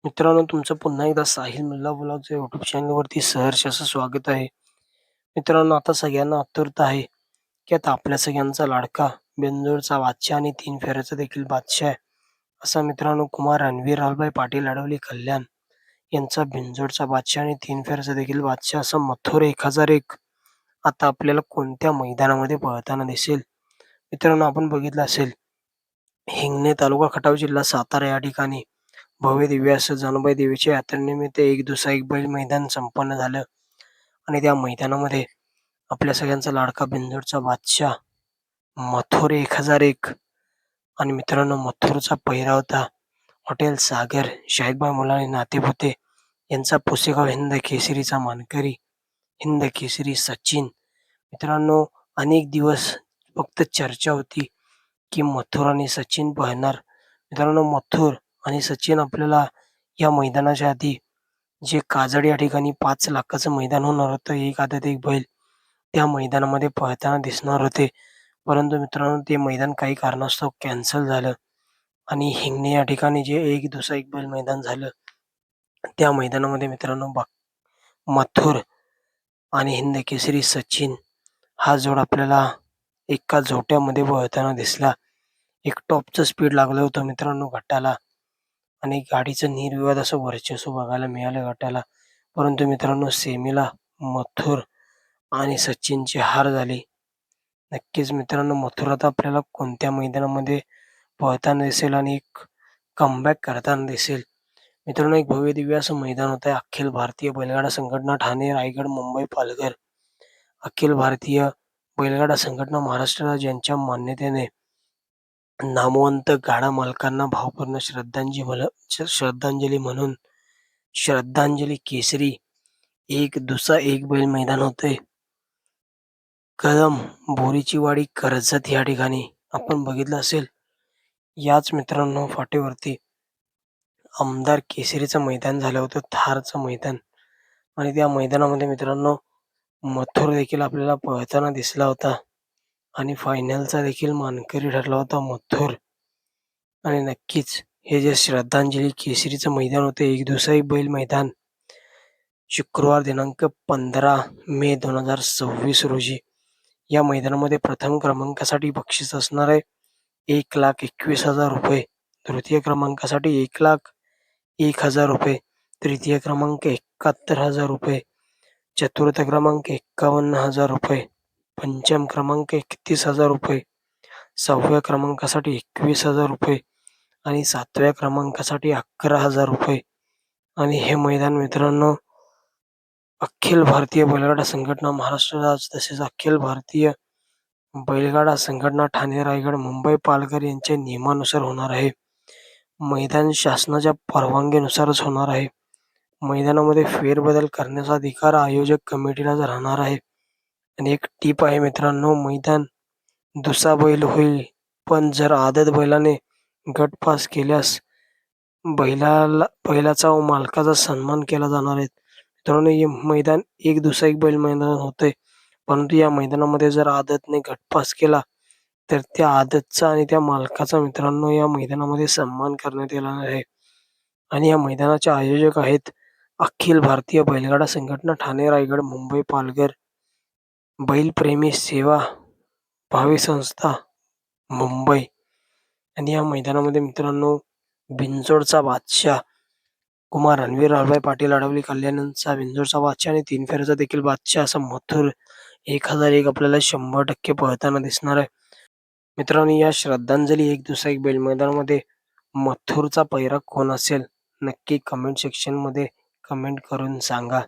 मित्रांनो, तुमचं पुन्हा एकदा साहिल मुल्ला ब्लॉगच्या यूट्यूब चॅनलवरती सहर्ष असं स्वागत आहे. मित्रांनो, आता सगळ्यांना आतुरता आहे, की आता आपल्या सगळ्यांचा लाडका बिंजोरचा बादशाह आणि तीन फेऱ्याचा देखील बादशाह असा मित्रांनो कुमार रणवीर लालभाई पाटील अडवली कल्याण यांचा बिंजोरचा बादशाह आणि तीन फेऱ्याचा देखील बादशाह असा मथुर 1001 आता आपल्याला कोणत्या मैदानामध्ये पळताना दिसेल? मित्रांनो, आपण बघितलं असेल हिंगणे तालुका खटाव जिल्हा सातारा या ठिकाणी भव्य दिव्य असं जनुबाई देवीच्या यात्रेनिमित्त एक दुसरा एक बैल मैदान संपन्न झालं आणि त्या मैदानामध्ये आपल्या सगळ्यांचा लाडका बिंदूरचा बादशाह मथुर 1001 आणि मित्रांनो मथुरचा पहिरा होता हॉटेल सागर शाहिदभाई मुलानी नातेपुते यांचा पुसेगाव हिंद केसरीचा मानकरी हिंद केसरी सचिन. मित्रांनो, अनेक दिवस फक्त चर्चा होती की मथुर आणि सचिन पळणार. मित्रांनो, मथुर आणि सचिन आपल्याला या मैदानाच्या आधी जे काजड या ठिकाणी 5 लाखाचं मैदान होणार होतं, एक आदत एक बैल, त्या मैदानामध्ये पळताना दिसणार होते. परंतु मित्रांनो, ते मैदान काही कारणास्तव कॅन्सल झालं आणि हिंगणे या ठिकाणी जे एक दुसरा एक बैल मैदान झालं, त्या मैदानामध्ये मित्रांनो मथुर आणि हिंद केसरी सचिन हा जोड आपल्याला एका जोट्यामध्ये पळताना दिसला. एक टॉपचं स्पीड लागलं होतं मित्रांनो गटाला आणि गाडीचं निर्विवाद असं वर्चस्व बघायला मिळालं गटाला. परंतु मित्रांनो सेमीला मथुर आणि सचिनची हार झाली. नक्कीच मित्रांनो मथुर आता आपल्याला कोणत्या मैदानामध्ये पळताना दिसेल आणि एक कमबॅक करताना दिसेल. मित्रांनो, एक भव्य दिव्य असं मैदान होतं अखिल भारतीय बैलगाडा संघटना ठाणे, रायगड, मुंबई, पालघर. अखिल भारतीय बैलगाडा संघटना महाराष्ट्र राज्य यांच्या मान्यतेने नामवंत गाडा मालकांना भावपूर्ण श्रद्धांजली म्हणून श्रद्धांजली केसरी एक दुसरा एक बैल मैदान होते. कदम बोरीचीवाडी कर्जत या ठिकाणी आपण बघितलं असेल. याच मित्रांनो फाटेवरती आमदार केसरीचं मैदान झालं होतं, थारचं मैदान आणि त्या मैदानामध्ये मित्रांनो मथुर देखील आपल्याला पळताना दिसला होता आणि फायनलचा देखील मानकरी ठरला होता मथुर. आणि नक्कीच हे जे श्रद्धांजली केसरीचं मैदान होतं, एक दुसरा एक बैल मैदान शुक्रवार दिनांक 15 मे 2026 रोजी या मैदानामध्ये प्रथम क्रमांकासाठी बक्षीस असणार आहे ₹1,21,000, तृतीय क्रमांकासाठी ₹1,01,000, तृतीय क्रमांक ₹71,000, चतुर्थ क्रमांक ₹51,000, पंचम क्रमांक ₹31,000, 6व्या क्रमांकासाठी ₹21,000 आणि 7व्या क्रमांकासाठी ₹11,000. आणि हे मैदान मित्रांनो अखिल भारतीय बैलगाडा संघटना महाराष्ट्र राज्य तसेच अखिल भारतीय बैलगाडा संघटना ठाणे, रायगड, मुंबई, पालघर यांच्या नियमानुसार होणार आहे. मैदान शासनाच्या परवानगीनुसारच होणार आहे. मैदानामध्ये फेरबदल करण्याचा अधिकार आयोजक कमिटीलाच राहणार आहे. आणि एक टीप आहे मित्रांनो, मैदान दुसरा बैल होईल, पण जर आदत बैलाने गट पास केल्यास बैलाचा व मालकाचा सन्मान केला जाणार आहे. मित्रांनो, हे मैदान एक दुसरा एक बैल मैदान होतंय, परंतु या मैदानामध्ये जर आदतने गट पास केला तर त्या आदतचा आणि त्या मालकाचा मित्रांनो या मैदानामध्ये सन्मान करण्यात येणार आहे. आणि या मैदानाचे आयोजक आहेत अखिल भारतीय बैलगाडा संघटना ठाणे, रायगड, मुंबई, पालघर, बैलप्रेमी सेवा भावी संस्था मुंबई. आणि या मैदानामध्ये मित्रांनो बिंजोडचा बादशाह कुमार रणवीर लालभाई पाटील अडवली कल्याण यांचा बिंजोडचा बादशाह आणि तीन फेऱ्याचा देखील बादशाह असा मथुर 1001 आपल्याला 100% पळताना दिसणार आहे. मित्रांनो, या श्रद्धांजली एक दुसरा एक बैल मैदानामध्ये मथुरचा पहिरा कोण असेल नक्की कमेंट सेक्शनमध्ये कमेंट करून सांगा.